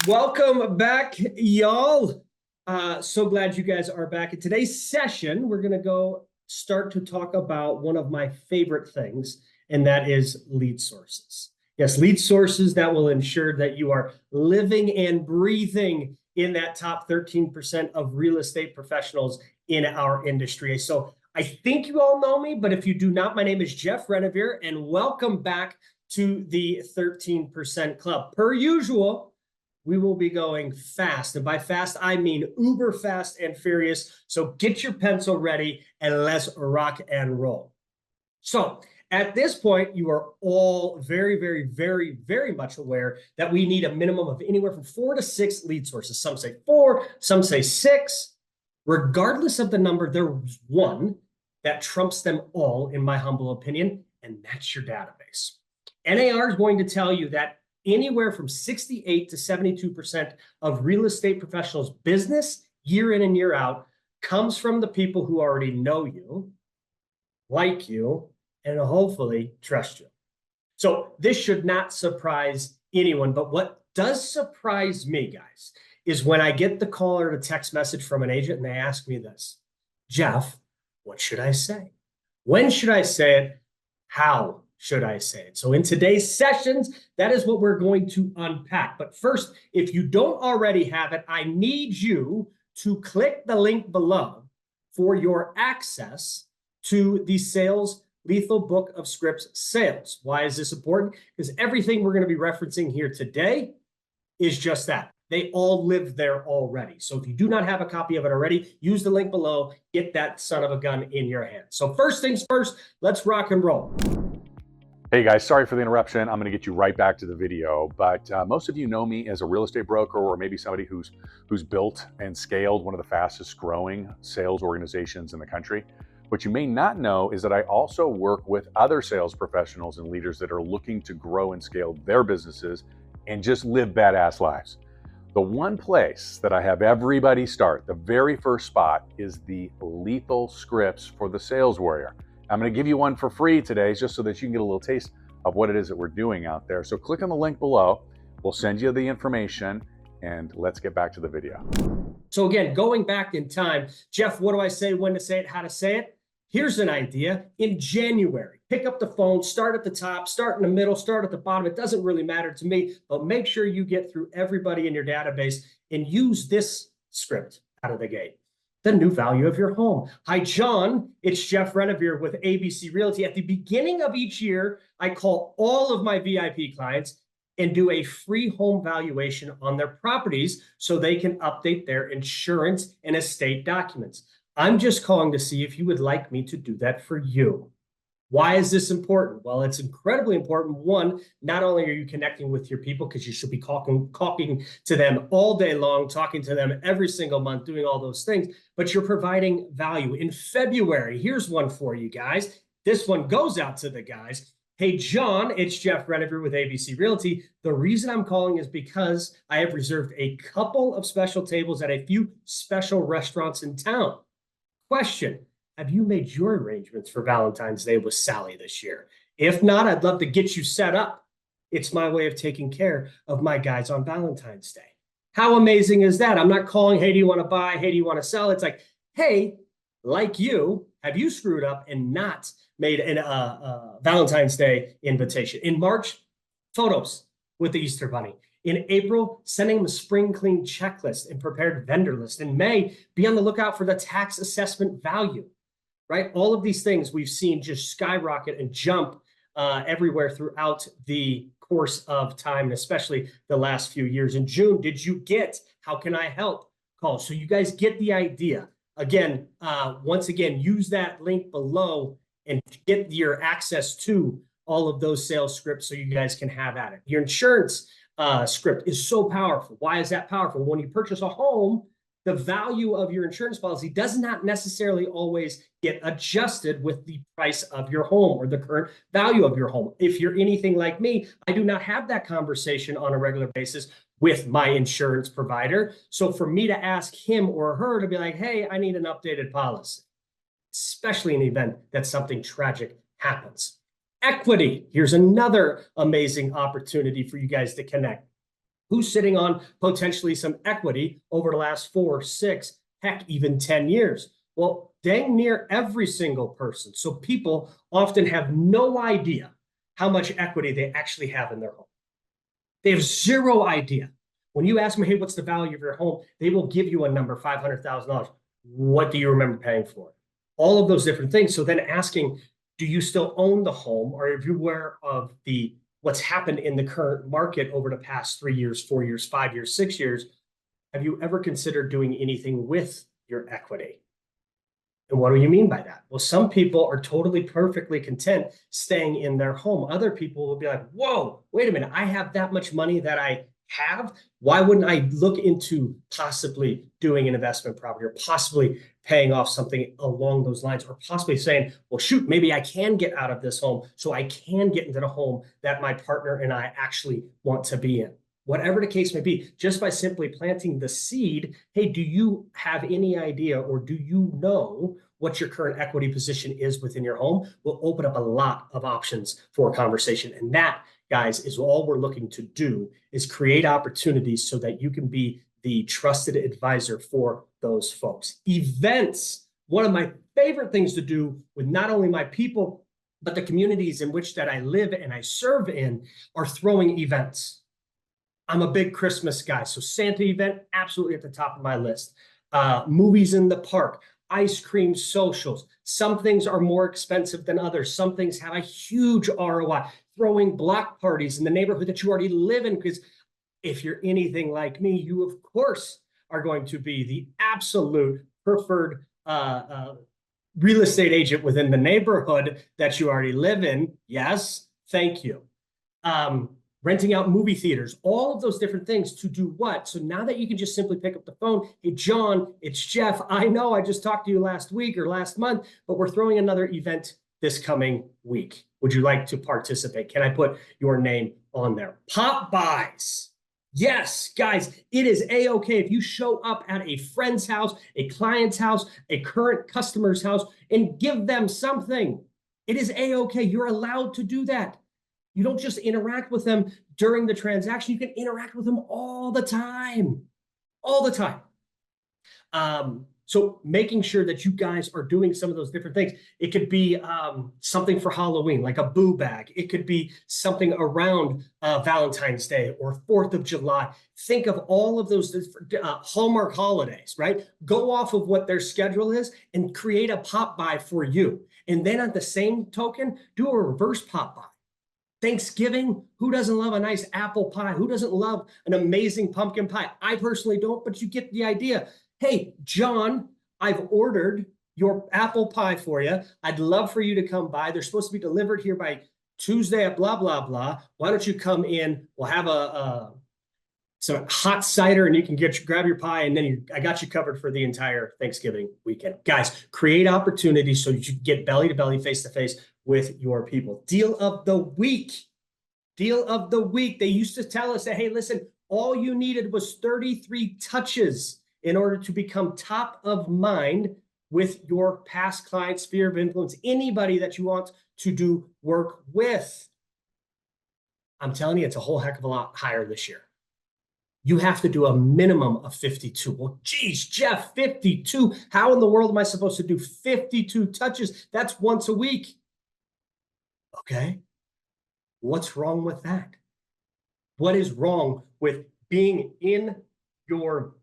Welcome back, y'all. So glad you guys are back. In today's session, we're going to start to talk about one of my favorite things, and that is lead sources. Yes, lead sources that will ensure that you are living and breathing in that top 13% of real estate professionals in our industry. So I think you all know me, but if you do not, my name is Jeff Renevier, and welcome back to the 13% Club. Per usual, we will be going fast. And by fast, I mean uber fast and furious. So get your pencil ready and let's rock and roll. So at this point, you are all very, very, very, very much aware that we need a minimum of anywhere from 4 to 6 lead sources. Some say 4, some say 6. Regardless of the number, there's one that trumps them all, in my humble opinion, and that's your database. NAR is going to tell you that anywhere from 68 to 72% of real estate professionals' business year in and year out comes from the people who already know you, like you, and hopefully trust you. So this should not surprise anyone. But what does surprise me, guys, is when I get the call or the text message from an agent and they ask me this: Jeff, what should I say? When should I say it? How should I say it? So in today's sessions, that is what we're going to unpack. But first, if you don't already have it, I need you to click the link below for your access to the Sales Lethal Book of Scripts sales. Why is this important? Because everything we're going to be referencing here today is just that. They all live there already. So if you do not have a copy of it already, use the link below, get that son of a gun in your hand. So first things first, let's rock and roll. Hey guys, sorry for the interruption. I'm going to get you right back to the video, but most of you know me as a real estate broker, or maybe somebody who's built and scaled one of the fastest growing sales organizations in the country. What you may not know is that I also work with other sales professionals and leaders that are looking to grow and scale their businesses and just live badass lives. The one place that I have everybody start, the very first spot, is the Lethal Scripts for the Sales Warrior. I'm going to give you one for free today, just so that you can get a little taste of what it is that we're doing out there. So click on the link below. We'll send you the information, and let's get back to the video. So again, going back in time, Jeff, what do I say, when to say it, how to say it? Here's an idea. In January, pick up the phone, start at the top, start in the middle, start at the bottom. It doesn't really matter to me, but make sure you get through everybody in your database and use this script out of the gate. The new value of your home. Hi, John. It's Jeff Renevier with ABC Realty. At the beginning of each year, I call all of my VIP clients and do a free home valuation on their properties so they can update their insurance and estate documents. I'm just calling to see if you would like me to do that for you. Why is this important? Well, it's incredibly important. One, not only are you connecting with your people, because you should be talking to them all day long, talking to them every single month, doing all those things, but you're providing value. In February, here's one for you guys. This one goes out to the guys. Hey, John, it's Jeff Renevier with ABC Realty. The reason I'm calling is because I have reserved a couple of special tables at a few special restaurants in town. Question: have you made your arrangements for Valentine's Day with Sally this year? If not, I'd love to get you set up. It's my way of taking care of my guys on Valentine's Day. How amazing is that? I'm not calling, hey, do you want to buy? Hey, do you want to sell? It's like, hey, like you, have you screwed up and not made a Valentine's Day invitation? In March, photos with the Easter Bunny. In April, sending them a spring clean checklist and prepared vendor list. In May, be on the lookout for the tax assessment value, right? All of these things we've seen just skyrocket and jump everywhere throughout the course of time, and especially the last few years. In June, did you get how can I help calls? So you guys get the idea. Again, once again, use that link below and get your access to all of those sales scripts so you guys can have at it. Your insurance script is so powerful. Why is that powerful? When you purchase a home, the value of your insurance policy does not necessarily always get adjusted with the price of your home or the current value of your home. If you're anything like me, I do not have that conversation on a regular basis with my insurance provider. So for me to ask him or her to be like, hey, I need an updated policy, especially in the event that something tragic happens. Equity. Here's another amazing opportunity for you guys to connect. Who's sitting on potentially some equity over the last 4, 6, heck, even 10 years? Well, dang near every single person. So people often have no idea how much equity they actually have in their home. They have zero idea. When you ask them, hey, what's the value of your home? They will give you a number, $500,000. What do you remember paying for it? All of those different things. So then asking, do you still own the home? Or are you aware of what's happened in the current market over the past 3 years, 4 years, 5 years, 6 years? Have you ever considered doing anything with your equity? And what do you mean by that? Well, some people are totally perfectly content staying in their home. Other people will be like, whoa, wait a minute. I have that much money that I have. Why wouldn't I look into possibly doing an investment property or possibly paying off something along those lines, or possibly saying, well, shoot, maybe I can get out of this home so I can get into the home that my partner and I actually want to be in. Whatever the case may be, just by simply planting the seed, hey, do you have any idea, or do you know what your current equity position is within your home? Will open up a lot of options for a conversation. And that, guys, is all we're looking to do, is create opportunities so that you can be the trusted advisor for those folks. Events, one of my favorite things to do with not only my people, but the communities in which that I live and I serve in, are throwing events. I'm a big Christmas guy, so Santa event, absolutely at the top of my list. Movies in the park, ice cream socials. Some things are more expensive than others. Some things have a huge ROI. Throwing block parties in the neighborhood that you already live in, because if you're anything like me, you of course are going to be the absolute preferred real estate agent within the neighborhood that you already live in. Yes, thank you. Renting out movie theaters, all of those different things to do what? So now that you can just simply pick up the phone, hey, John, it's Jeff. I know I just talked to you last week or last month, but we're throwing another event this coming week. Would you like to participate? Can I put your name on there? Pop buys. Yes, guys, it is A-okay if you show up at a friend's house, a client's house, a current customer's house, and give them something. It is A-okay. You're allowed to do that. You don't just interact with them during the transaction. You can interact with them all the time, all the time. So making sure that you guys are doing some of those different things. It could be something for Halloween, like a boo bag. It could be something around Valentine's Day or 4th of July. Think of all of those Hallmark holidays, right? Go off of what their schedule is and create a pop buy for you. And then at the same token, do a reverse pop buy. Thanksgiving, who doesn't love a nice apple pie? Who doesn't love an amazing pumpkin pie? I personally don't, but you get the idea. Hey, John, I've ordered your apple pie for you. I'd love for you to come by. They're supposed to be delivered here by Tuesday at blah, blah, blah. Why don't you come in? We'll have some hot cider and you can grab your pie, and then I got you covered for the entire Thanksgiving weekend. Guys, create opportunities so you get belly to belly, face to face with your people. Deal of the week. Deal of the week. They used to tell us that, hey, listen, all you needed was 33 touches in order to become top of mind with your past client, sphere of influence, anybody that you want to do work with. I'm telling you, it's a whole heck of a lot higher this year. You have to do a minimum of 52. Well, geez, Jeff, 52. How in the world am I supposed to do 52 touches? That's once a week. Okay. What's wrong with that? What is wrong with being in your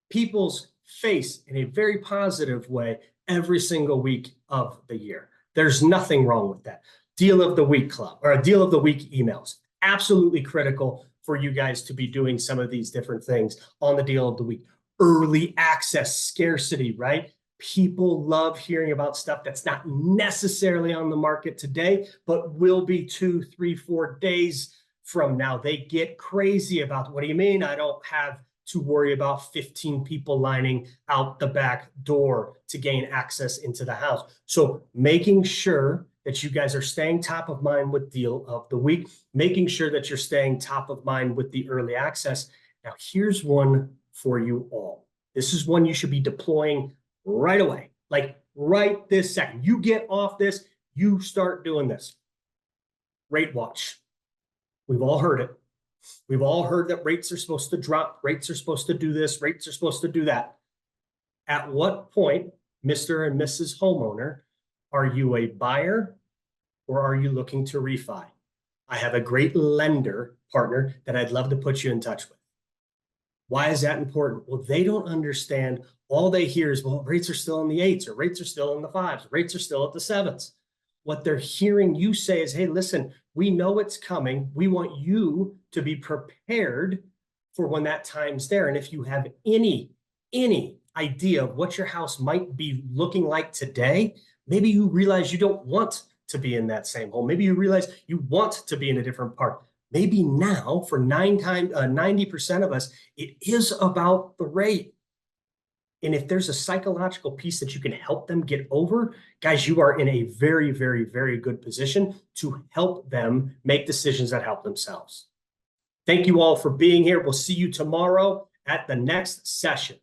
people's face in a very positive way every single week of the year? There's nothing wrong with that. Deal of the week club, or a deal of the week emails. Absolutely critical for you guys to be doing some of these different things on the deal of the week. Early access scarcity, right? People love hearing about stuff that's not necessarily on the market today, but will be 2, 3, 4 days from now. They get crazy about, what do you mean? I don't have to worry about 15 people lining out the back door to gain access into the house. So making sure that you guys are staying top of mind with deal of the week, making sure that you're staying top of mind with the early access. Now, here's one for you all. This is one you should be deploying right away, like right this second. You get off this, you start doing this. Rate watch. We've all heard it. We've all heard that rates are supposed to drop, rates are supposed to do this, rates are supposed to do that. At what point, Mr. and Mrs. Homeowner, are you a buyer or are you looking to refi? I have a great lender partner that I'd love to put you in touch with. Why is that important? Well, they don't understand. All they hear is, well, rates are still in the 8s, or rates are still in the 5s, rates are still at the 7s. What they're hearing you say is, hey, listen, we know it's coming. We want you to be prepared for when that time's there. And if you have any idea of what your house might be looking like today, maybe you realize you don't want to be in that same home. Maybe you realize you want to be in a different part. Maybe now for 90% of us, it is about the rate. And if there's a psychological piece that you can help them get over, guys, you are in a very, very, very good position to help them make decisions that help themselves. Thank you all for being here. We'll see you tomorrow at the next session.